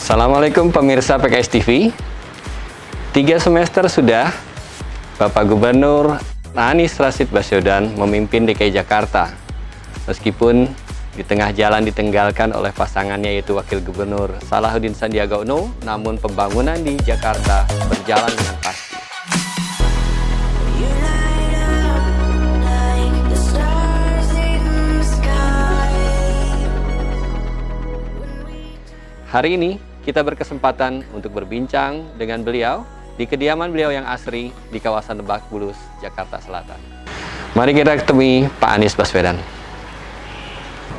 Assalamualaikum pemirsa PKS TV. 3 semester sudah Bapak Gubernur Anies Rashid Baswedan memimpin DKI Jakarta. Meskipun di tengah jalan ditinggalkan oleh pasangannya yaitu Wakil Gubernur Salahuddin Sandiaga Uno, namun pembangunan di Jakarta berjalan dengan pasti. Hari ini kita berkesempatan untuk berbincang dengan beliau di kediaman beliau yang asri di kawasan Lebak Bulus, Jakarta Selatan. Mari kita ketemu Pak Anies Baswedan.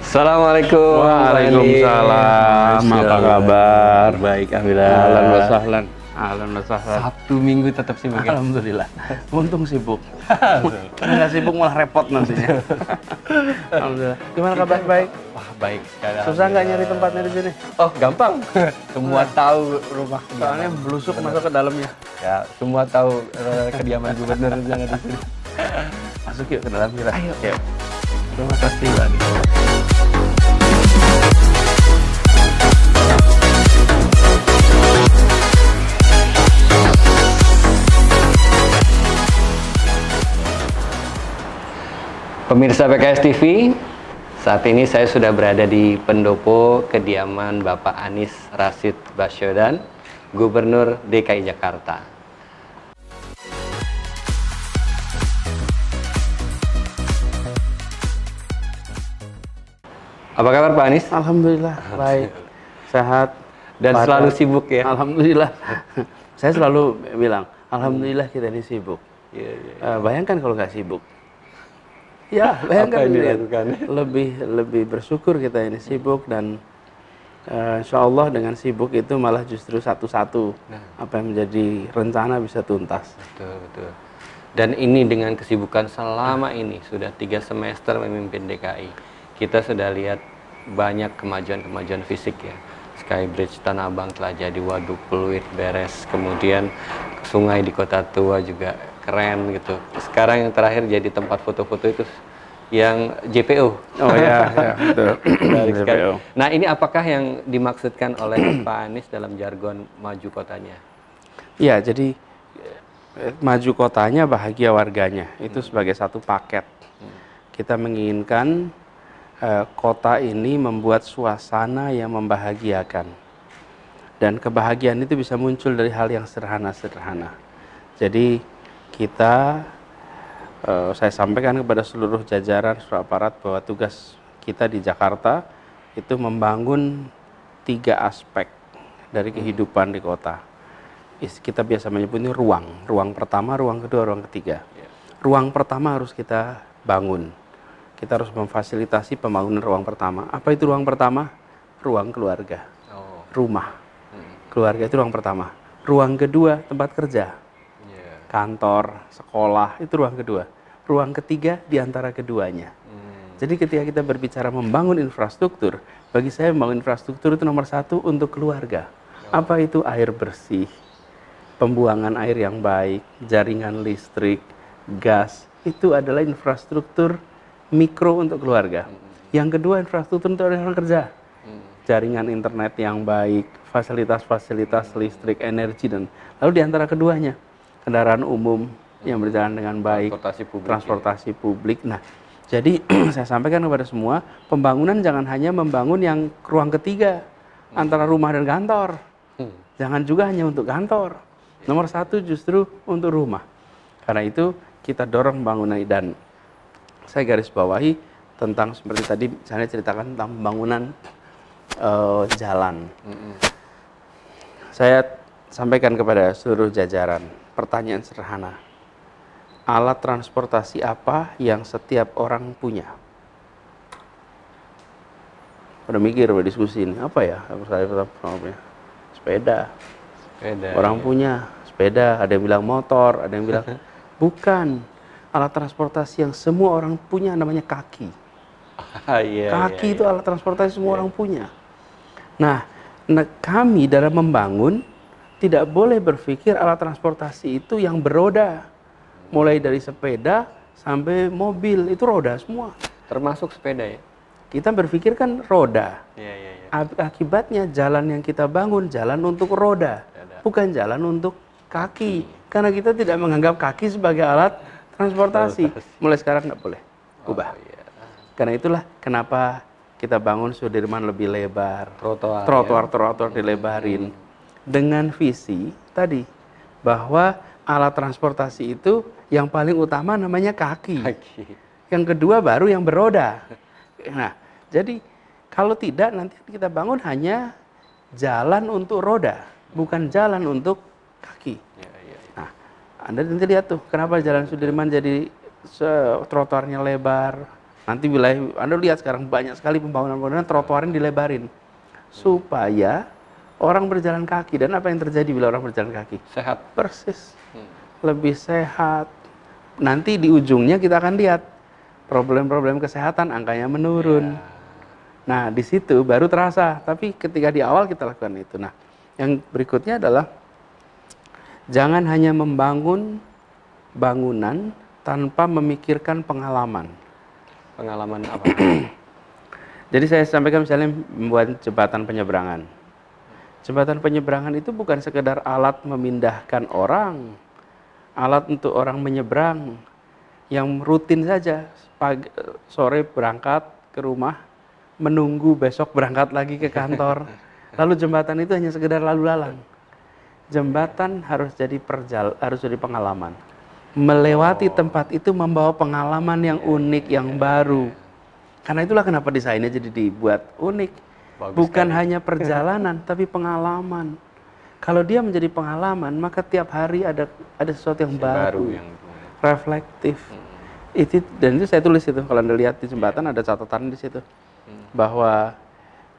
Assalamualaikum. Waalaikumsalam. Apa kabar? Baik, alhamdulillah. Ahlan wa sahlan. Ahlan wa sahlan. Sabtu Minggu tetap sibuk ya? Alhamdulillah. Untung sibuk. Nggak sibuk malah repot nantinya. Alhamdulillah. Gimana kabar? Baik. Wah, baik sekali. Susah nggak nyari tempatnya di sini? Oh, gampang. Semua tahu rumah. Soalnya belusuk masuk ke dalamnya. Ya, semua tahu kediaman gubernur yang ada di sini. Masuk yuk ke dalam kita. Ayo. Yuk. Terima kasih, Pak. Pemirsa PKS TV, saat ini saya sudah berada di pendopo kediaman Bapak Anies Rashid Baswedan, Gubernur DKI Jakarta. Apa kabar Pak Anies? Alhamdulillah, baik, sehat, dan selalu sibuk ya? Alhamdulillah. Saya selalu bilang, alhamdulillah kita ini sibuk. Bayangkan kalau nggak sibuk. Ya, bayangkan lebih bersyukur kita ini sibuk dan insya Allah dengan sibuk itu malah justru satu-satu apa yang menjadi rencana bisa tuntas. Betul, betul. Dan ini dengan kesibukan selama ini sudah 3 semester memimpin DKI, kita sudah lihat banyak kemajuan-kemajuan fisik ya. Skybridge Tanah Abang telah jadi waduk fluid beres, kemudian sungai di Kota Tua juga keren gitu. Sekarang yang terakhir jadi tempat foto-foto itu yang JPO. Oh ya, ya betul. JPO. Nah, ini apakah yang dimaksudkan oleh Pak Anies dalam jargon maju kotanya? Iya, jadi maju kotanya bahagia warganya. Itu sebagai satu paket. Kita menginginkan kota ini membuat suasana yang membahagiakan. Dan kebahagiaan itu bisa muncul dari hal yang sederhana-sederhana. Jadi saya sampaikan kepada seluruh jajaran seluruh aparat bahwa tugas kita di Jakarta itu membangun 3 aspek dari kehidupan di kota. Kita biasa menyebutnya ruang. Ruang pertama, ruang kedua, ruang ketiga. Ruang pertama harus kita bangun. Kita harus memfasilitasi pembangunan ruang pertama. Apa itu ruang pertama? Ruang keluarga. Rumah. Keluarga itu ruang pertama. Ruang kedua, tempat kerja. Kantor, sekolah, itu ruang kedua. Ruang ketiga di antara keduanya. Jadi ketika kita berbicara membangun infrastruktur, bagi saya membangun infrastruktur itu nomor 1 untuk keluarga. Apa itu? Air bersih, pembuangan air yang baik, jaringan listrik, gas, itu adalah infrastruktur mikro untuk keluarga. Yang kedua, infrastruktur untuk orang kerja. Jaringan internet yang baik, fasilitas-fasilitas listrik, energi, dan lalu di antara keduanya kendaraan umum yang berjalan dengan baik, transportasi publik. Nah, jadi saya sampaikan kepada semua, pembangunan jangan hanya membangun yang ruang ketiga antara rumah dan kantor. Jangan juga hanya untuk kantor. Nomor 1 justru untuk rumah. Karena itu kita dorong pembangunan, dan saya garis bawahi tentang seperti tadi saya ceritakan tentang pembangunan jalan. Saya sampaikan kepada seluruh jajaran, pertanyaan sederhana. Alat transportasi apa yang setiap orang punya? Pada mikir, pada diskusi ini, apa ya? Sepeda. Orang punya sepeda, ada yang bilang motor, ada yang bilang bukan. Alat transportasi yang semua orang punya namanya kaki. Kaki itu alat transportasi semua orang punya. Nah, kami dalam membangun tidak boleh berpikir alat transportasi itu yang beroda. Mulai dari sepeda sampai mobil, itu roda semua. Termasuk sepeda ya? Kita berpikir kan roda. Akibatnya jalan yang kita bangun jalan untuk roda, bukan jalan untuk kaki. Karena kita tidak menganggap kaki sebagai alat transportasi. Mulai sekarang nggak boleh ubah. Karena itulah kenapa kita bangun Sudirman lebih lebar, trotoar dilebarin, dengan visi tadi bahwa alat transportasi itu yang paling utama namanya kaki. Yang kedua baru yang beroda. Nah, jadi kalau tidak nanti kita bangun hanya jalan untuk roda, bukan jalan untuk kaki. Nah, Anda nanti lihat tuh kenapa Jalan Sudirman jadi trotoarnya lebar. Nanti wilayah Anda lihat sekarang banyak sekali pembangunan trotoarnya dilebarin supaya orang berjalan kaki. Dan apa yang terjadi bila orang berjalan kaki? Sehat. Persis. Lebih sehat. Nanti di ujungnya kita akan lihat problem-problem kesehatan angkanya menurun. Nah, di situ baru terasa. Tapi ketika di awal kita lakukan itu. Nah, yang berikutnya adalah jangan hanya membangun bangunan tanpa memikirkan pengalaman. Pengalaman apa? Jadi saya sampaikan misalnya membuat jembatan penyeberangan. Jembatan penyeberangan itu bukan sekedar alat memindahkan orang, alat untuk orang menyeberang yang rutin saja. Sore berangkat ke rumah, menunggu besok berangkat lagi ke kantor. Lalu jembatan itu hanya sekedar lalu lalang. Jembatan harus jadi pengalaman. Melewati tempat itu membawa pengalaman yang unik, yang baru. Karena itulah kenapa desainnya jadi dibuat unik. Bukan hanya perjalanan, tapi pengalaman. Kalau dia menjadi pengalaman, maka tiap hari ada sesuatu yang baru, reflektif. Dan itu saya tulis itu. Kalau Anda lihat di jembatan ada catatan di situ bahwa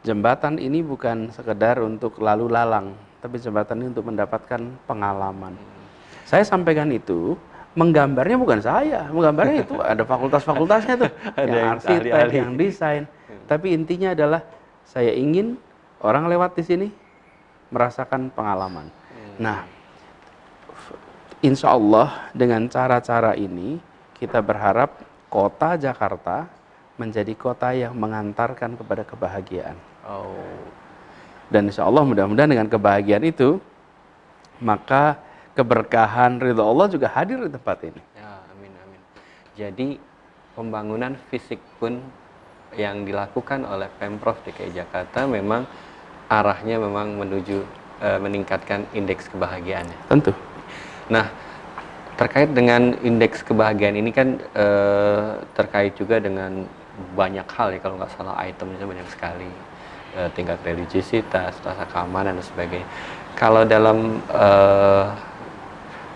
jembatan ini bukan sekedar untuk lalu lalang, tapi jembatan ini untuk mendapatkan pengalaman. Saya sampaikan itu, menggambarnya bukan saya, menggambarnya itu ada fakultas-fakultasnya tuh, yang arsitek, yang desain. Tapi intinya adalah saya ingin orang lewat di sini merasakan pengalaman. Nah, insya Allah dengan cara-cara ini kita berharap kota Jakarta menjadi kota yang mengantarkan kepada kebahagiaan. Dan insya Allah mudah-mudahan dengan kebahagiaan itu, maka keberkahan ridho Allah juga hadir di tempat ini. Ya, amin, amin. Jadi pembangunan fisik pun yang dilakukan oleh Pemprov DKI Jakarta memang arahnya memang menuju meningkatkan indeks kebahagiaannya. Tentu. Nah, terkait dengan indeks kebahagiaan ini kan terkait juga dengan banyak hal ya, kalau nggak salah itemnya banyak sekali. Tingkat religiusitas, rasa keamanan dan sebagainya. Kalau dalam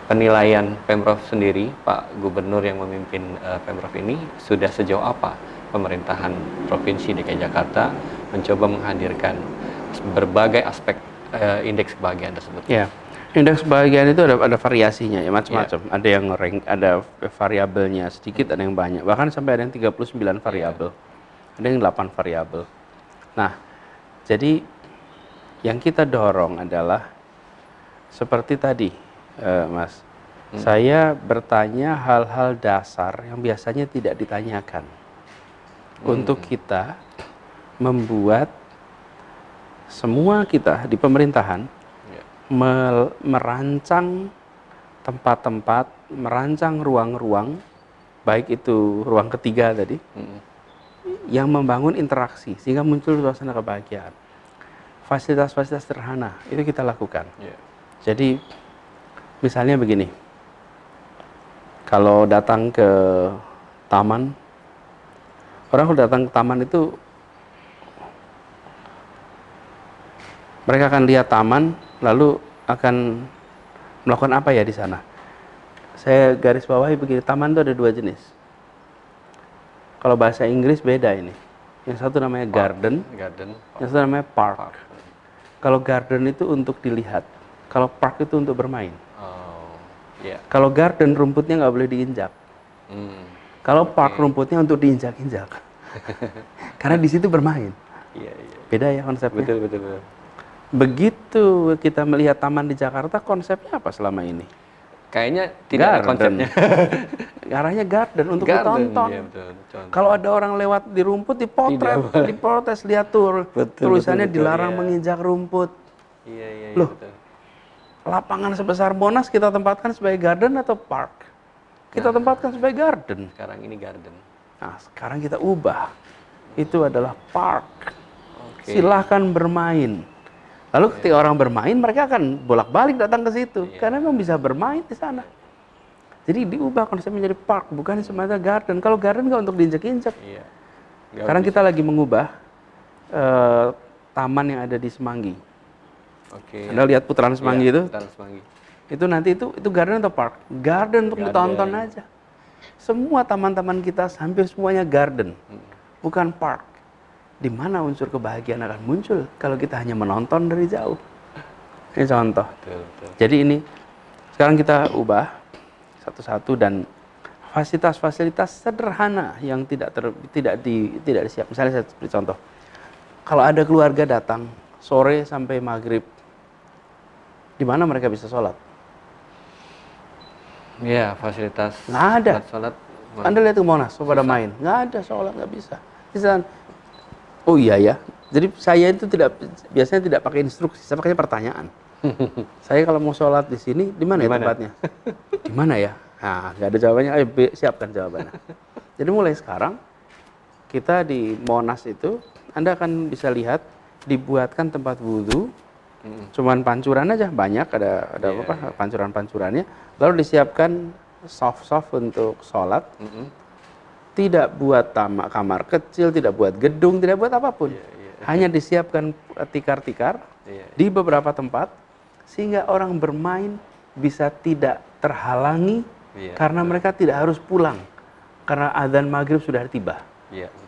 penilaian Pemprov sendiri, Pak Gubernur yang memimpin Pemprov ini, sudah sejauh apa pemerintahan Provinsi DKI Jakarta mencoba menghadirkan berbagai aspek indeks kebahagiaan tersebut? Ya, indeks kebahagiaan itu ada variasinya ya, macam-macam. Ada yang ada variabelnya sedikit, ada yang banyak. Bahkan sampai ada yang 39 variabel. Ada yang 8 variabel. Nah, jadi yang kita dorong adalah seperti tadi, Mas. Saya bertanya hal-hal dasar yang biasanya tidak ditanyakan. Untuk kita membuat semua kita di pemerintahan merancang tempat-tempat, merancang ruang-ruang, baik itu ruang ketiga tadi, yang membangun interaksi sehingga muncul suasana kebahagiaan. Fasilitas-fasilitas sederhana itu kita lakukan. Jadi misalnya begini, kalau datang ke taman, orang kalau datang ke taman itu mereka akan lihat taman, lalu akan melakukan apa ya di sana. Saya garis bawahi begini, taman itu ada 2 jenis. Kalau bahasa Inggris beda ini. Yang satu namanya garden, yang satu namanya park. Kalau garden itu untuk dilihat, kalau park itu untuk bermain. Kalau garden rumputnya nggak boleh diinjak. Kalau park rumputnya untuk diinjak-injak. Karena di situ bermain. Beda ya konsepnya. Betul. Begitu kita melihat taman di Jakarta, konsepnya apa selama ini? Kayaknya tidak ada Garden. konsepnya. Arahnya garden untuk Garden, ditonton. iya, betul. Contoh. Kalau ada orang lewat di rumput, dipotret, diprotes, lihat tuh tulisannya betul, dilarang iya. menginjak rumput. Iya, iya, iya, Loh. betul. Lapangan sebesar Monas kita tempatkan sebagai garden atau park? Kita tempatkan sebagai garden. Sekarang ini garden. Nah, sekarang kita ubah. Itu adalah park. Oke. Silahkan bermain. Lalu ketika orang bermain, mereka akan bolak-balik datang ke situ. Karena memang bisa bermain di sana. Jadi diubah konsepnya menjadi park, bukan semata garden. Kalau garden nggak untuk diinjak-injak. Iya. Sekarang kita lagi mengubah taman yang ada di Semanggi. Oke. Anda lihat putaran Semanggi itu? Putaran Semanggi. Itu nanti itu garden atau park? Garden untuk Garden. ditonton aja. Semua taman-taman kita hampir semuanya garden, bukan park. Di mana unsur kebahagiaan akan muncul kalau kita hanya menonton dari jauh. Ini contoh. Betul, betul. Jadi ini sekarang kita ubah satu-satu dan fasilitas-fasilitas sederhana yang tidak disiap. Misalnya saya beri contoh. Kalau ada keluarga datang sore sampai maghrib, di mana mereka bisa sholat? Iya, fasilitas. Nggak ada. Sholat. Anda lihat ke Monas, pada main, nggak ada sholat, nggak bisa. Misalnya, oh iya ya. Jadi saya itu biasanya tidak pakai instruksi, saya pakai pertanyaan. Saya kalau mau sholat di sini, di mana ya tempatnya? Di mana ya? Nah, nggak ada jawabannya. Ayo siapkan jawabannya. Jadi mulai sekarang kita di Monas itu, Anda akan bisa lihat dibuatkan tempat wudhu, cuman pancuran aja banyak ada pancuran-pancurannya. Lalu disiapkan soft untuk sholat. Tidak buat kamar kecil, tidak buat gedung, tidak buat apapun. Hanya disiapkan tikar-tikar di beberapa tempat sehingga orang bermain bisa tidak terhalangi karena mereka tidak harus pulang karena adzan maghrib sudah tiba.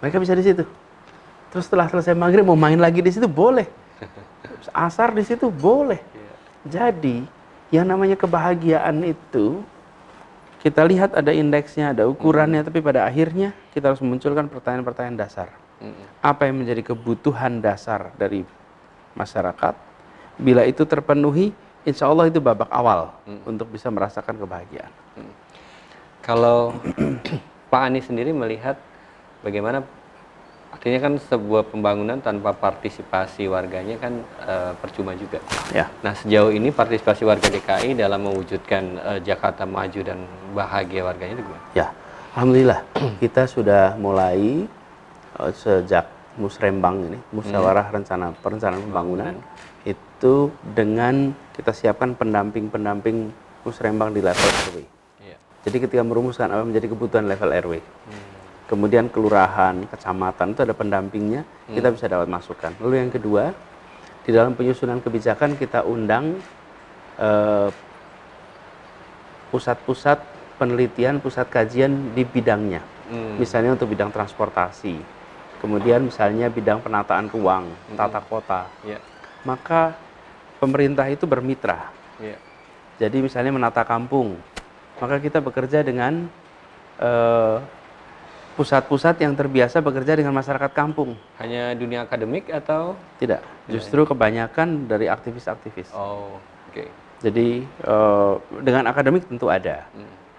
Mereka bisa di situ. Terus setelah selesai maghrib mau main lagi di situ boleh. Asar di situ boleh. Jadi yang namanya kebahagiaan itu kita lihat ada indeksnya, ada ukurannya, tapi pada akhirnya kita harus memunculkan pertanyaan-pertanyaan dasar. Apa yang menjadi kebutuhan dasar dari masyarakat? Bila itu terpenuhi, insya Allah itu babak awal untuk bisa merasakan kebahagiaan. Kalau Pak Anies sendiri melihat bagaimana, artinya kan sebuah pembangunan tanpa partisipasi warganya kan percuma juga. Ya. Nah, sejauh ini partisipasi warga DKI dalam mewujudkan Jakarta maju dan bahagia warganya itu gimana? Ya, alhamdulillah kita sudah mulai sejak Musrembang ini, musyawarah perencanaan pembangunan itu dengan kita siapkan pendamping Musrembang di level RW. Jadi ketika merumuskan apa menjadi kebutuhan level RW, kemudian kelurahan, kecamatan itu ada pendampingnya, kita bisa dapat masukan. Lalu yang kedua, di dalam penyusunan kebijakan kita undang pusat-pusat penelitian, pusat kajian di bidangnya. Misalnya untuk bidang transportasi, kemudian misalnya bidang penataan ruang, tata kota. Maka pemerintah itu bermitra. Jadi misalnya menata kampung, maka kita bekerja dengan pusat-pusat yang terbiasa bekerja dengan masyarakat kampung. Hanya dunia akademik atau? Tidak, justru kebanyakan dari aktivis-aktivis. Oh, oke. Jadi dengan akademik tentu ada.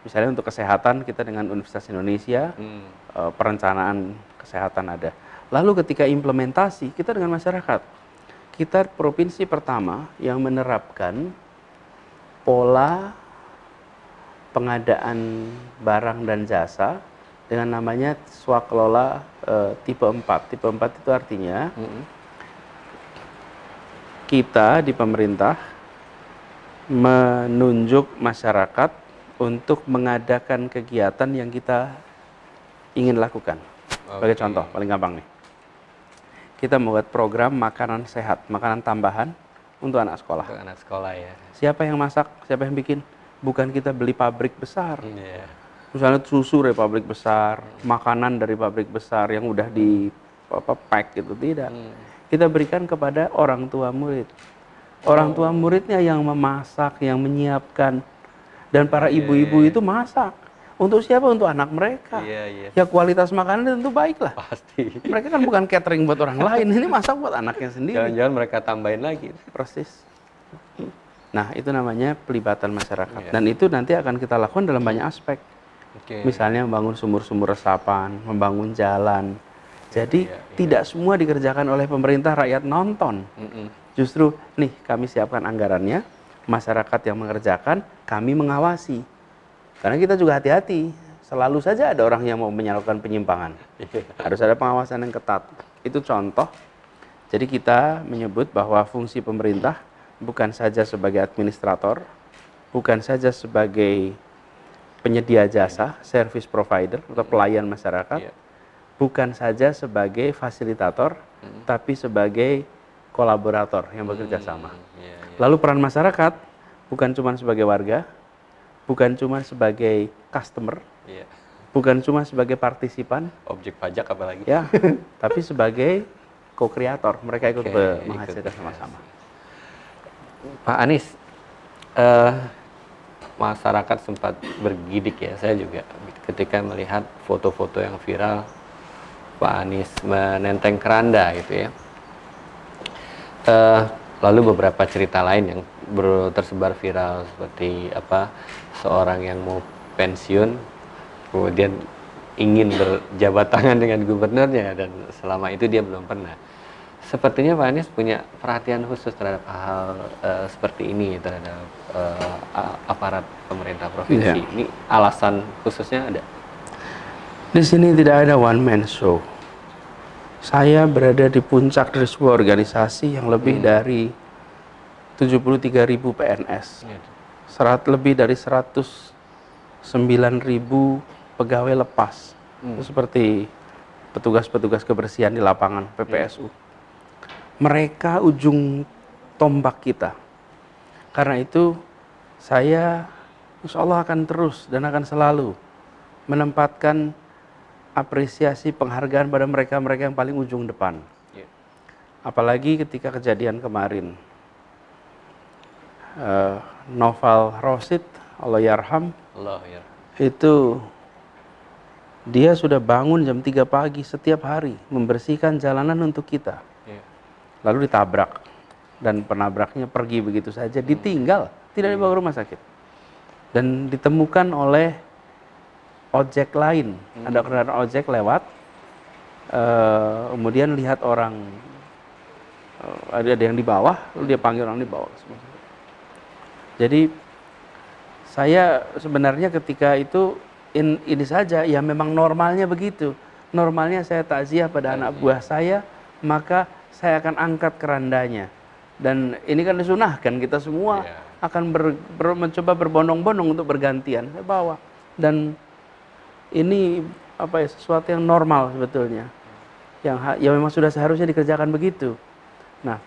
Misalnya untuk kesehatan kita dengan Universitas Indonesia, perencanaan kesehatan ada. Lalu ketika implementasi kita dengan masyarakat. Kita provinsi pertama yang menerapkan pola pengadaan barang dan jasa dengan namanya swakelola tipe 4. Tipe 4 itu artinya kita di pemerintah menunjuk masyarakat untuk mengadakan kegiatan yang kita ingin lakukan. Sebagai contoh, paling gampang nih. Kita membuat program makanan sehat, makanan tambahan untuk anak sekolah. Untuk anak sekolah ya. Siapa yang masak? Siapa yang bikin? Bukan kita beli pabrik besar. Misalnya susu dari pabrik besar, makanan dari pabrik besar yang udah di pack gitu, tidak. Kita berikan kepada orang tua murid. Orang tua muridnya yang memasak, yang menyiapkan. Dan para ibu-ibu itu masak. Untuk siapa? Untuk anak mereka. Ya kualitas makanan tentu baik lah. Pasti. Mereka kan bukan catering buat orang lain. Ini masak buat anaknya sendiri. Jangan-jangan mereka tambahin lagi. Persis. Nah, itu namanya pelibatan masyarakat. Iya. Dan itu nanti akan kita lakukan dalam banyak aspek. Oke. Misalnya membangun sumur-sumur resapan, membangun jalan. Jadi iya. tidak semua dikerjakan oleh pemerintah, rakyat nonton. Mm-mm. Justru nih kami siapkan anggarannya, masyarakat yang mengerjakan, kami mengawasi. Karena kita juga hati-hati. Selalu saja ada orang yang mau menyalurkan penyimpangan. Harus ada pengawasan yang ketat. Itu contoh. Jadi kita menyebut bahwa fungsi pemerintah bukan saja sebagai administrator, bukan saja sebagai penyedia jasa, service provider atau pelayan masyarakat, Iya. bukan saja sebagai fasilitator, tapi sebagai kolaborator yang bekerja sama. Iya, iya. Lalu peran masyarakat bukan cuma sebagai warga, bukan cuma sebagai customer, Iya. bukan cuma sebagai partisipan, Objek pajak apalagi. ya, tapi sebagai co-kreator. Mereka ikut Oke, menghasilkan ikut. sama-sama. Pak Anies, masyarakat sempat bergidik ya, saya juga ketika melihat foto-foto yang viral Pak Anies menenteng keranda gitu ya. Lalu beberapa cerita lain yang tersebar viral seperti apa, seorang yang mau pensiun kemudian ingin berjabat tangan dengan gubernurnya dan selama itu dia belum pernah. Sepertinya Pak Anies punya perhatian khusus terhadap hal seperti ini terhadap aparat pemerintah provinsi. Iya. Ini alasan khususnya ada? Di sini tidak ada one man show. Saya berada di puncak dari sebuah organisasi yang lebih dari 73.000 PNS. Lebih dari 109.000 pegawai lepas. Itu seperti petugas-petugas kebersihan di lapangan PPSU. Mereka ujung tombak kita. Karena itu saya insya Allah akan terus dan akan selalu menempatkan apresiasi penghargaan pada mereka-mereka yang paling ujung depan. Yeah. Apalagi ketika kejadian kemarin. Noval Rosid, Allahyarham, Allah ya. itu dia sudah bangun jam 3 pagi setiap hari membersihkan jalanan untuk kita. Yeah. Lalu ditabrak dan penabraknya pergi begitu saja, ditinggal, tidak dibawa ke rumah sakit. Dan ditemukan oleh ojek lain, ada kendaraan ojek lewat, kemudian lihat orang, ada yang di bawah, lalu dia panggil orang di bawah. Jadi saya sebenarnya ketika itu ini saja, ya memang normalnya begitu. Normalnya saya takziah pada anak buah saya, maka saya akan angkat kerandanya. Dan ini kan disunahkan, kita semua akan mencoba berbondong-bondong untuk bergantian. Saya bawa. Dan ini apa ya, sesuatu yang normal sebetulnya. Yang memang sudah seharusnya dikerjakan begitu. Nah,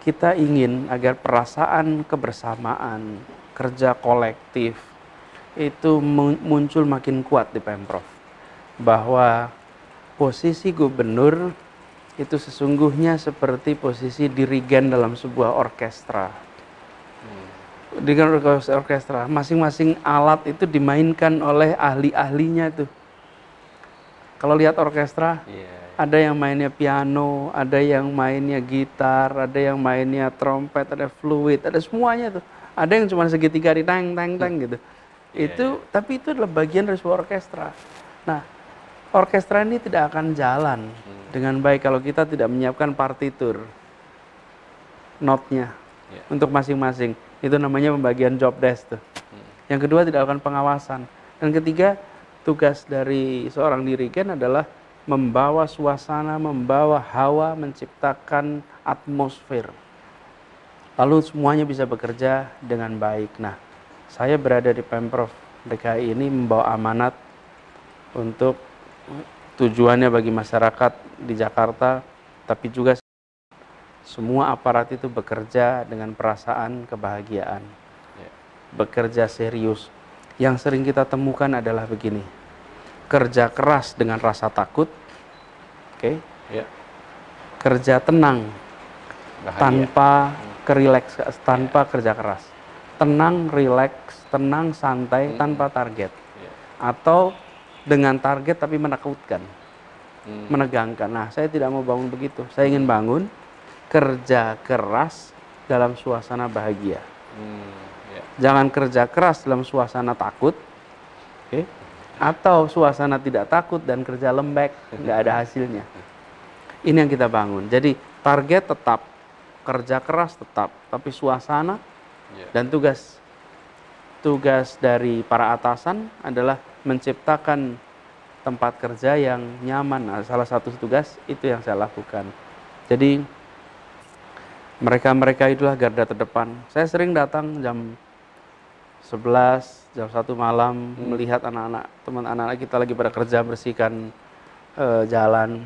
kita ingin agar perasaan kebersamaan, kerja kolektif itu muncul makin kuat di Pemprov. Bahwa posisi gubernur itu sesungguhnya seperti posisi dirigen dalam sebuah orkestra. Dirigen orkestra, masing-masing alat itu dimainkan oleh ahli-ahlinya tuh. Kalau lihat orkestra, ada yang mainnya piano, ada yang mainnya gitar, ada yang mainnya trompet, ada fluid, ada semuanya tuh. Ada yang cuma segitiga di tang gitu. Tapi itu adalah bagian dari sebuah orkestra. Nah, orkestra ini tidak akan jalan dengan baik kalau kita tidak menyiapkan partitur, notnya untuk masing-masing. Itu namanya pembagian job desk tuh. Yang kedua, tidak akan pengawasan. Dan ketiga, tugas dari seorang dirigen adalah membawa suasana, membawa hawa, menciptakan atmosfer. Lalu semuanya bisa bekerja dengan baik. Nah, saya berada di Pemprov DKI ini membawa amanat untuk tujuannya bagi masyarakat di Jakarta, tapi juga semua aparat itu bekerja dengan perasaan kebahagiaan, bekerja serius. Yang sering kita temukan adalah begini, kerja keras dengan rasa takut, kerja tenang, tanpa tanpa kerja keras, tenang, rileks, tenang, santai, tanpa target, atau dengan target tapi menakutkan, menegangkan. Nah, saya tidak mau bangun begitu. Saya ingin bangun kerja keras dalam suasana bahagia. Ya. Jangan kerja keras dalam suasana takut, oke? Atau suasana tidak takut dan kerja lembek, nggak ada hasilnya. Ini yang kita bangun. Jadi target tetap, kerja keras tetap, tapi suasana dan tugas dari para atasan adalah menciptakan tempat kerja yang nyaman. Nah, salah satu tugas itu yang saya lakukan. Jadi mereka itulah garda terdepan. Saya sering datang jam 11, jam 1 malam melihat anak-anak kita lagi pada kerja bersihkan jalan.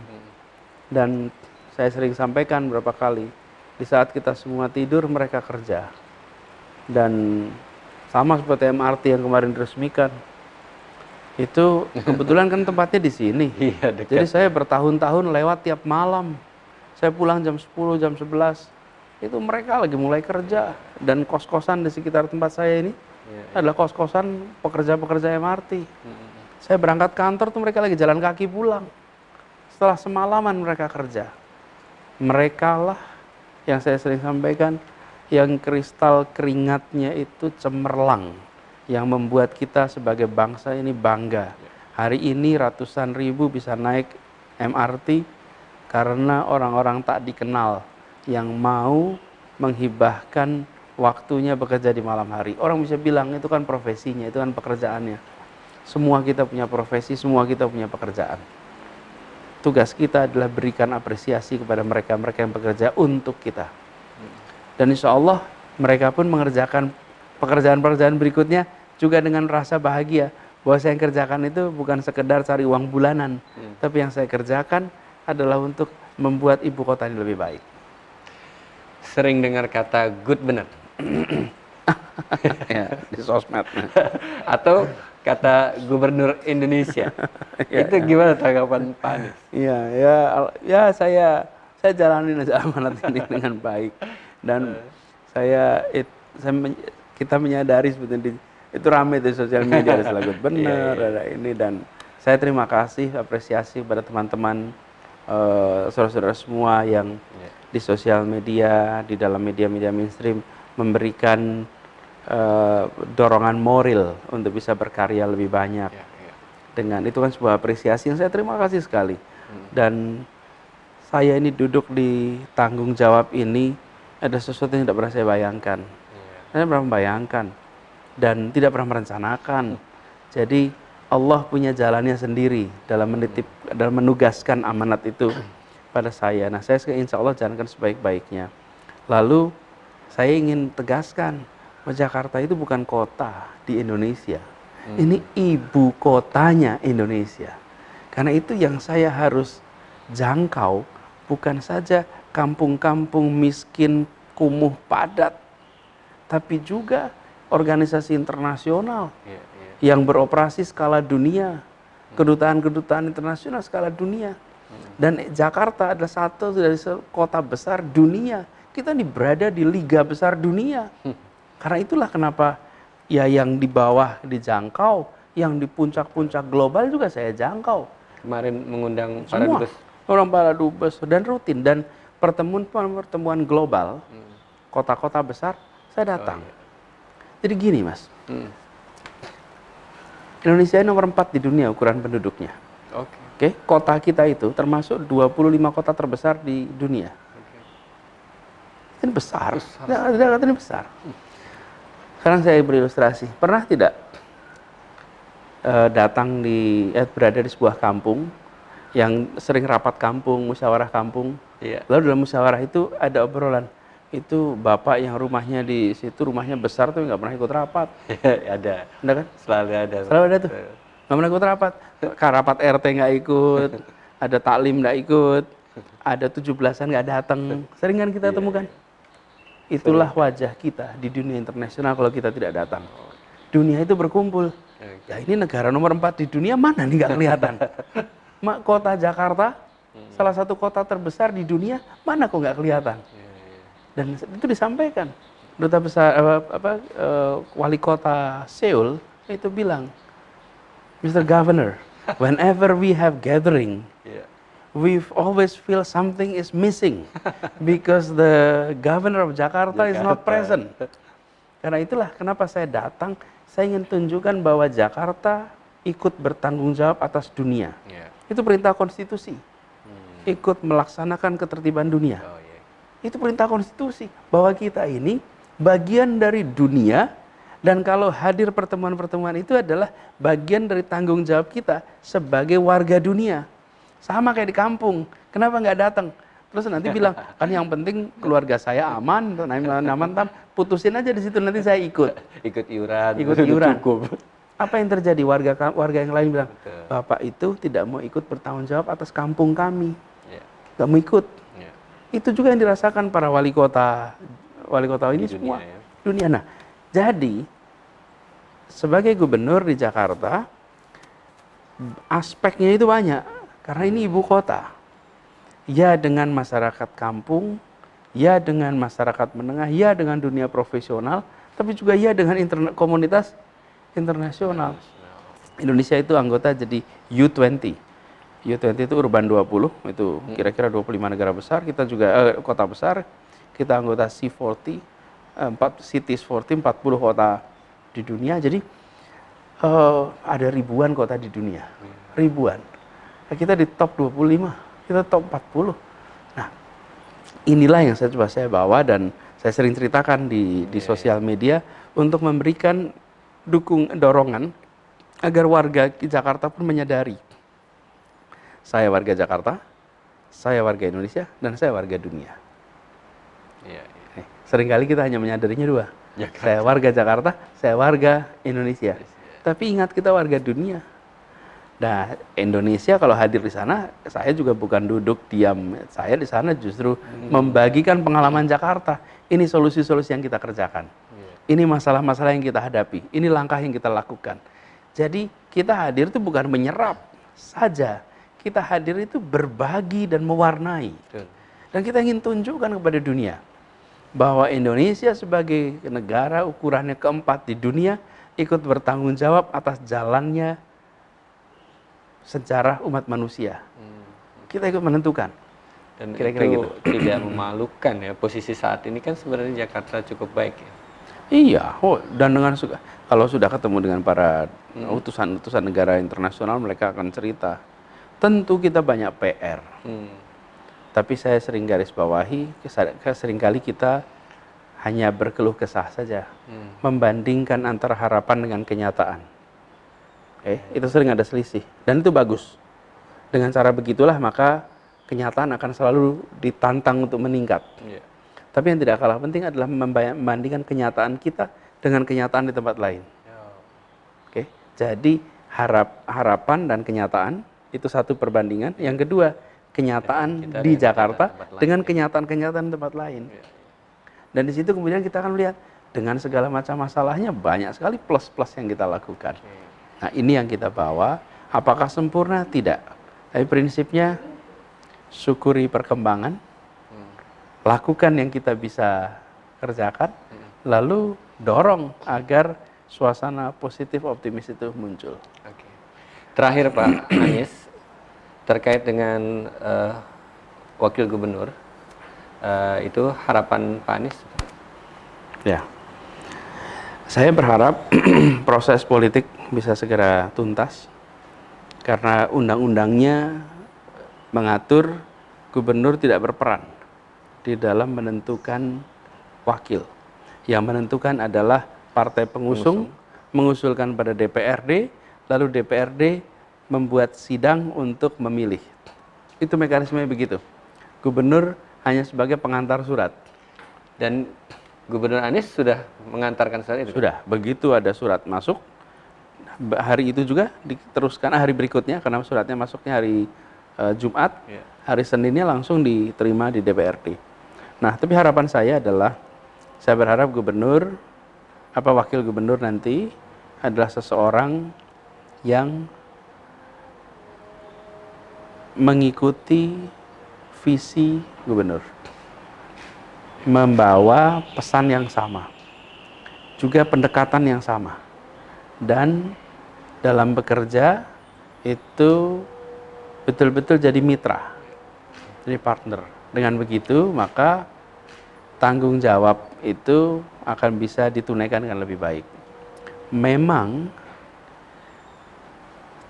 Dan saya sering sampaikan berapa kali, di saat kita semua tidur mereka kerja. Dan sama seperti MRT yang kemarin diresmikan. Itu kebetulan kan tempatnya di sini. Iya, dekat. Jadi saya bertahun-tahun lewat tiap malam. Saya pulang jam 10, jam 11. Itu mereka lagi mulai kerja. Dan kos-kosan di sekitar tempat saya ini adalah kos-kosan pekerja-pekerja MRT. Saya berangkat kantor tuh mereka lagi jalan kaki pulang. Setelah semalaman mereka kerja. Mereka lah yang saya sering sampaikan, yang kristal keringatnya itu cemerlang, yang membuat kita sebagai bangsa ini bangga. Hari ini ratusan ribu bisa naik MRT karena orang-orang tak dikenal yang mau menghibahkan waktunya bekerja di malam hari. Orang bisa bilang itu kan profesinya, itu kan pekerjaannya. Semua kita punya profesi, semua kita punya pekerjaan. Tugas kita adalah berikan apresiasi kepada mereka-mereka yang bekerja untuk kita. Dan insya Allah mereka pun mengerjakan pekerjaan-pekerjaan berikutnya juga dengan rasa bahagia bahwa saya yang kerjakan itu bukan sekedar cari uang bulanan, tapi yang saya kerjakan adalah untuk membuat ibu kota ini lebih baik. Sering dengar kata good bener. Ya, di sosmed. Atau kata Gubernur Indonesia. Itu gimana tanggapan Pak Anies? Ya saya jalanin aja amanat ini dengan baik. Dan kita menyadari sebetulnya itu ramai di sosial media, ada salah good bener, ada ini, dan saya terima kasih, apresiasi pada teman-teman saudara-saudara semua yang di sosial media, di dalam media-media mainstream memberikan dorongan moral untuk bisa berkarya lebih banyak. Dengan itu kan sebuah apresiasi yang saya terima kasih sekali. Dan saya ini duduk di tanggung jawab ini ada sesuatu yang tidak pernah saya bayangkan. Saya pernah membayangkan dan tidak pernah merencanakan. Jadi Allah punya jalannya sendiri dalam menugaskan amanat itu pada saya. Nah, saya insya Allah jalankan sebaik-baiknya. Lalu saya ingin tegaskan bahwa Jakarta itu bukan kota di Indonesia. Ini ibu kotanya Indonesia. Karena itu yang saya harus jangkau bukan saja kampung-kampung miskin, kumuh, padat, tapi juga organisasi internasional yang beroperasi skala dunia, kedutaan-kedutaan internasional skala dunia. Dan Jakarta adalah satu dari kota besar dunia. Kita berada di liga besar dunia. Karena itulah kenapa ya yang di bawah dijangkau, yang di puncak-puncak global juga saya jangkau. Kemarin mengundang semua orang para dubes dan rutin, dan pertemuan global kota-kota besar saya datang. Jadi gini Mas, Indonesia nomor 4 di dunia ukuran penduduknya. Oke, kota kita itu termasuk 25 kota terbesar di dunia. Ini besar. Ini besar. Sekarang saya berilustrasi. Pernah tidak berada di sebuah kampung yang sering rapat kampung, musyawarah kampung. Lalu dalam musyawarah itu ada obrolan. Itu bapak yang rumahnya di situ, rumahnya besar tapi nggak pernah ikut rapat. Ada kan? Selalu ada tuh. Nggak pernah ikut rapat. Rapat RT nggak ikut, ada taklim nggak ikut, ada 17-an nggak datang. Sering kan kita temukan. Itulah wajah kita di dunia internasional kalau kita tidak datang. Dunia itu berkumpul. Ya ini negara nomor 4 di dunia, mana nih nggak kelihatan? Kota Jakarta, salah satu kota terbesar di dunia, mana kok nggak kelihatan? Dan itu disampaikan. Duta besar wali kota Seoul itu bilang, Mr. Governor, whenever we have gathering, we always feel something is missing because the governor of Jakarta is not present. Karena itulah kenapa saya datang, saya ingin tunjukkan bahwa Jakarta ikut bertanggung jawab atas dunia. Itu perintah konstitusi. Ikut melaksanakan ketertiban dunia. Itu perintah konstitusi bahwa kita ini bagian dari dunia, dan kalau hadir pertemuan-pertemuan itu adalah bagian dari tanggung jawab kita sebagai warga dunia. Sama kayak di kampung, kenapa nggak datang? Terus nanti bilang, kan yang penting keluarga saya aman, aman, putusin aja di situ, nanti saya ikut. Ikut iuran. Cukup. Apa yang terjadi? Warga yang lain bilang, Bapak itu tidak mau ikut bertanggung jawab atas kampung kami, nggak mau ikut. Itu juga yang dirasakan para wali kota ini di semua dunia. Nah, jadi sebagai gubernur di Jakarta, aspeknya itu banyak. Karena ini ibu kota, ya dengan masyarakat kampung, ya dengan masyarakat menengah, ya dengan dunia profesional, tapi juga ya dengan komunitas internasional. Indonesia itu anggota jadi U20. U20 itu Urban 20, itu kira-kira 25 negara besar, kita juga kota besar, kita anggota C40, 4 cities 40, 40 kota di dunia, jadi ada ribuan kota di dunia, ribuan. Kita di top 25, kita top 40. Nah, inilah yang saya bawa dan saya sering ceritakan di sosial media untuk memberikan dorongan agar warga Jakarta pun menyadari, saya warga Jakarta, saya warga Indonesia, dan saya warga dunia. Seringkali kita hanya menyadarinya dua. Saya warga Jakarta, saya warga Indonesia. Tapi ingat, kita warga dunia. Nah, Indonesia kalau hadir di sana, saya juga bukan duduk diam. Saya di sana justru membagikan pengalaman Jakarta. Ini solusi-solusi yang kita kerjakan. Ini masalah-masalah yang kita hadapi. Ini langkah yang kita lakukan. Jadi kita hadir itu bukan menyerap saja. Kita hadir itu berbagi dan mewarnai. Dan kita ingin tunjukkan kepada dunia bahwa Indonesia sebagai negara ukurannya keempat di dunia ikut bertanggung jawab atas jalannya sejarah umat manusia. Kita ikut menentukan. Dan kira-kira itu gitu. Tidak memalukan ya, posisi saat ini kan sebenarnya Jakarta cukup baik ya. Iya, dan dengan kalau sudah ketemu dengan para utusan-utusan negara internasional, mereka akan cerita. Tentu kita banyak PR. Tapi saya sering garis bawahi, seringkali kita hanya berkeluh kesah saja, membandingkan antara harapan dengan kenyataan. Itu sering ada selisih, dan itu bagus. Dengan cara begitulah maka kenyataan akan selalu ditantang untuk meningkat. Tapi yang tidak kalah penting adalah membandingkan kenyataan kita dengan kenyataan di tempat lain. Jadi harapan dan kenyataan itu satu perbandingan. Yang kedua, kenyataan di Jakarta dengan kenyataan-kenyataan di tempat lain. Dan di situ kemudian kita akan melihat dengan segala macam masalahnya banyak sekali plus-plus yang kita lakukan. Nah, ini yang kita bawa. Apakah sempurna? Tidak. Tapi prinsipnya syukuri perkembangan, lakukan yang kita bisa kerjakan, lalu dorong agar suasana positif optimis itu muncul. Terakhir Pak Anies, terkait dengan Wakil Gubernur, itu harapan Pak Anies? Ya, saya berharap proses politik bisa segera tuntas, karena undang-undangnya mengatur gubernur tidak berperan di dalam menentukan wakil. Yang menentukan adalah partai pengusung mengusulkan pada DPRD, lalu DPRD membuat sidang untuk memilih. Itu mekanismenya begitu. Gubernur hanya sebagai pengantar surat. Dan Gubernur Anies sudah mengantarkan surat itu? Sudah. Begitu ada surat masuk, hari itu juga diteruskan hari berikutnya, karena suratnya masuknya hari Jumat, hari Seninnya langsung diterima di DPRD. Nah, tapi harapan saya adalah, saya berharap wakil gubernur nanti adalah seseorang yang mengikuti visi gubernur, membawa pesan yang sama, juga pendekatan yang sama, dan dalam bekerja itu betul-betul jadi mitra Jadi partner. Dengan begitu maka tanggung jawab itu akan bisa ditunaikan dengan lebih baik. Memang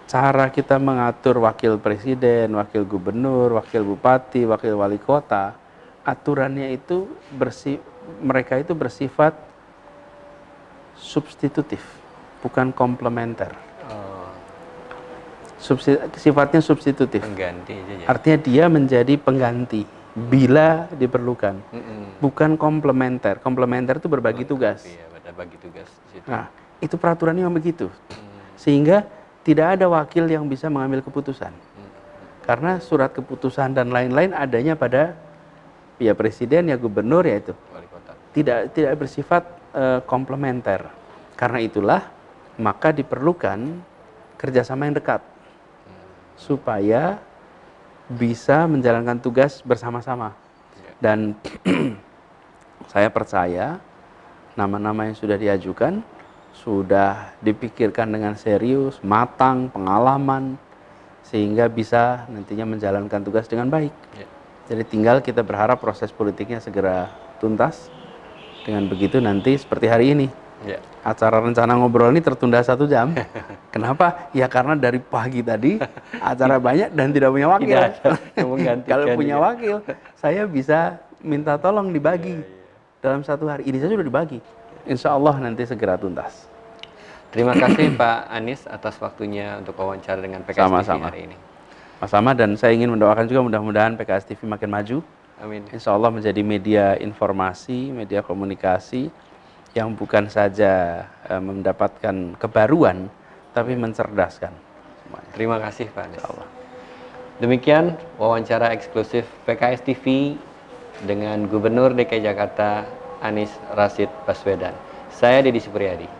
cara kita mengatur wakil presiden, wakil gubernur, wakil bupati, wakil wali kota, aturannya itu mereka itu bersifat substitutif, bukan komplementer. Sifatnya substitutif. Pengganti aja ya. Artinya dia menjadi pengganti bila diperlukan, bukan komplementer. Komplementer itu berbagi tugas. Iya, berbagi tugas di situ. Nah, itu peraturannya yang begitu, sehingga tidak ada wakil yang bisa mengambil keputusan, karena surat keputusan dan lain-lain adanya pada ya presiden, ya gubernur, ya itu Wali kota. tidak bersifat komplementer. Karena itulah maka diperlukan kerjasama yang dekat supaya bisa menjalankan tugas bersama-sama. Dan saya percaya nama-nama yang sudah diajukan sudah dipikirkan dengan serius, matang, pengalaman, sehingga bisa nantinya menjalankan tugas dengan baik. Jadi tinggal kita berharap proses politiknya segera tuntas. Dengan begitu nanti seperti hari ini, acara rencana ngobrol ini tertunda 1 jam. Kenapa? Ya karena dari pagi tadi acara banyak dan tidak punya wakil. Kalau punya wakil, saya bisa minta tolong dibagi dalam 1 hari. Ini saja sudah dibagi. Insya Allah nanti segera tuntas. Terima kasih Pak Anies atas waktunya untuk wawancara dengan PKS TV hari ini. Sama-sama, dan saya ingin mendoakan juga mudah-mudahan PKS TV makin maju. Amin. Insya Allah menjadi media informasi, media komunikasi yang bukan saja mendapatkan kebaruan, tapi mencerdaskan semuanya. Terima kasih Pak Anies. Demikian wawancara eksklusif PKS TV dengan Gubernur DKI Jakarta Anies Rashid Baswedan. Saya Deddy Supriyadi.